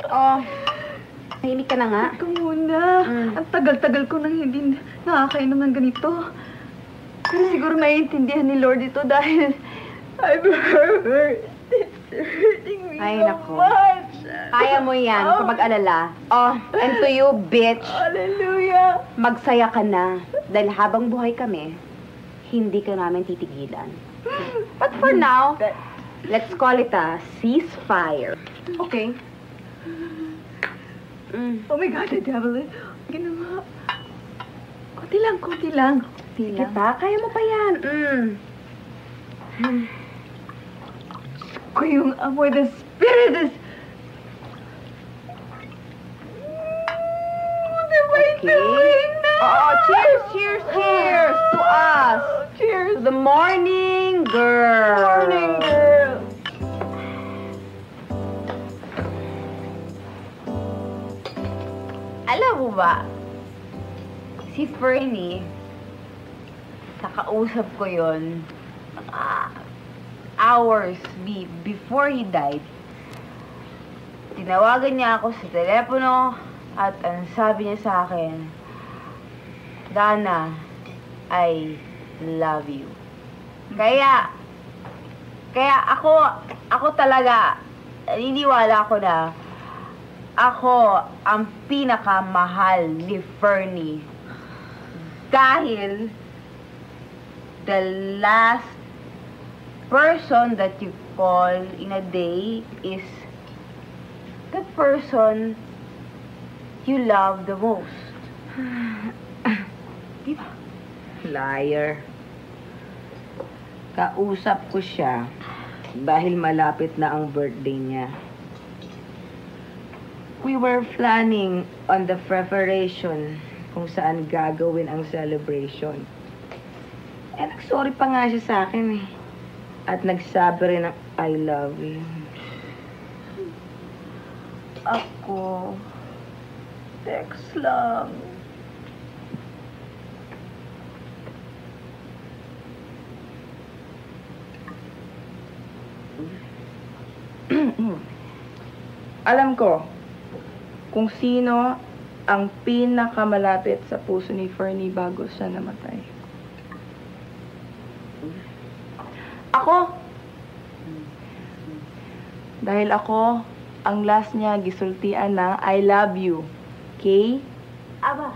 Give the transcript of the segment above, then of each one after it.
Oh, tahimik ka na nga. Ikaw muna. Ang tagal-tagal ko nang hindi nakakainom ng ganito. Pero siguro maiintindihan ni Lord ito dahil I'm hurt. It's hurting me so much. Kaya mo yan, kung mag-alala. Oh, and to you, bitch. Hallelujah. Magsaya ka na. Dahil habang buhay kami, hindi ka namin titigilan. But for now, let's call it a ceasefire. Okay. Oh my God, the devil is... Ginawa. Kunti lang, kunti lang. Kunti lang. Diba? Kaya mo pa yan. Ko yung amoy, the spirit is... What am I doing now? Oh, cheers, cheers, cheers to us. Cheers. To the morning girl. Morning girl. Alam mo ba, si Fernie, kakausap ko yun, hours before he died. Tinawagan niya ako sa telepono at ang sabi niya sa akin, Dana, I love you. Kaya ako talaga, naniniwala ko na ako ang pinakamahal ni Fernie. Dahil the last person that you call in a day is the person you love the most. Diba? Liar. Kausap ko siya dahil malapit na ang birthday niya. We were planning on the preparation kung saan gagawin ang celebration. Eh, nagsorry pa nga siya sa akin eh. At nagsabi rin ng I love you. Ako. Text lang. Alam ko kung sino ang pinakamalapit sa puso ni Fernie bago siya namatay. Ako. Dahil ako, ang last niya gisultian ng I love you. Okay? Aba,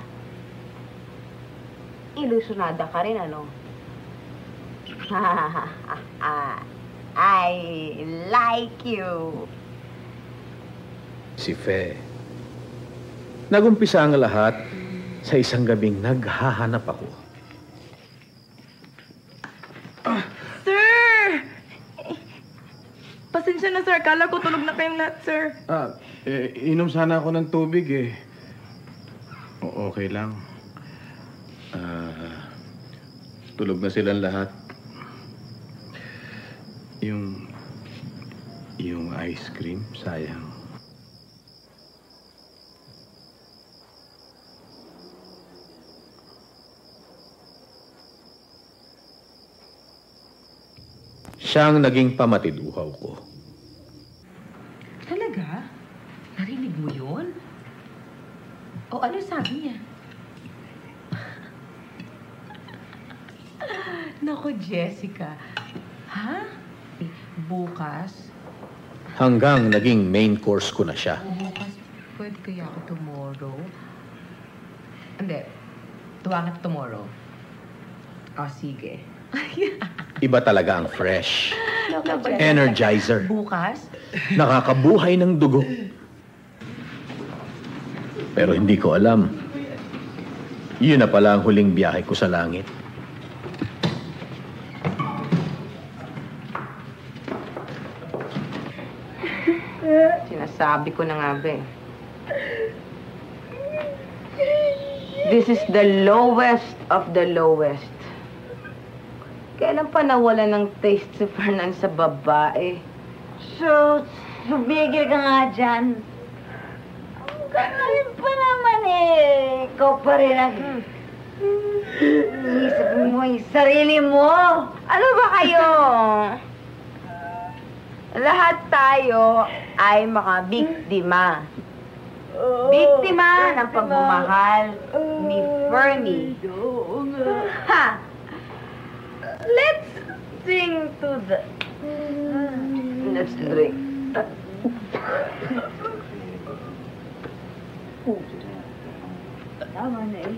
ilusyonada ka rin, ano? I like you. Si Fe. Nagumpisa ang lahat sa isang gabing naghahanap ako. Sir! Pasensya na, sir. Akala ko tulog na kayong lahat, sir. Inom sana ako ng tubig eh. Okay lang. Tulog na silang lahat. Yung ice cream, sayang. Siyang naging pamatiduhaw ko. Talaga? Narinig mo yun? O ano sabi niya? Naku, Jessica. Ha? Bukas? Hanggang naging main course ko na siya. Bukas, pwede kaya ako tomorrow? Hindi. Tuwangan tomorrow. O, sige. Iba talaga ang fresh. Energizer. Bukas? Nakakabuhay ng dugo. Pero hindi ko alam. Yun na pala ang huling biyahe ko sa langit. Sinasabi ko na nga ba eh. This is the lowest of the lowest. Kailan pa nawala ng taste si Fernan sa babae? So, sumigil ka nga dyan. Ganun pa naman eh. Ikaw pa rin ang... Isip mo yung sarili mo. Ano ba kayo? Lahat tayo ay makabiktima. Biktima ng pagmamahal ni Fernie. Ha! Let's sing to the... Let's drink. Tama na eh.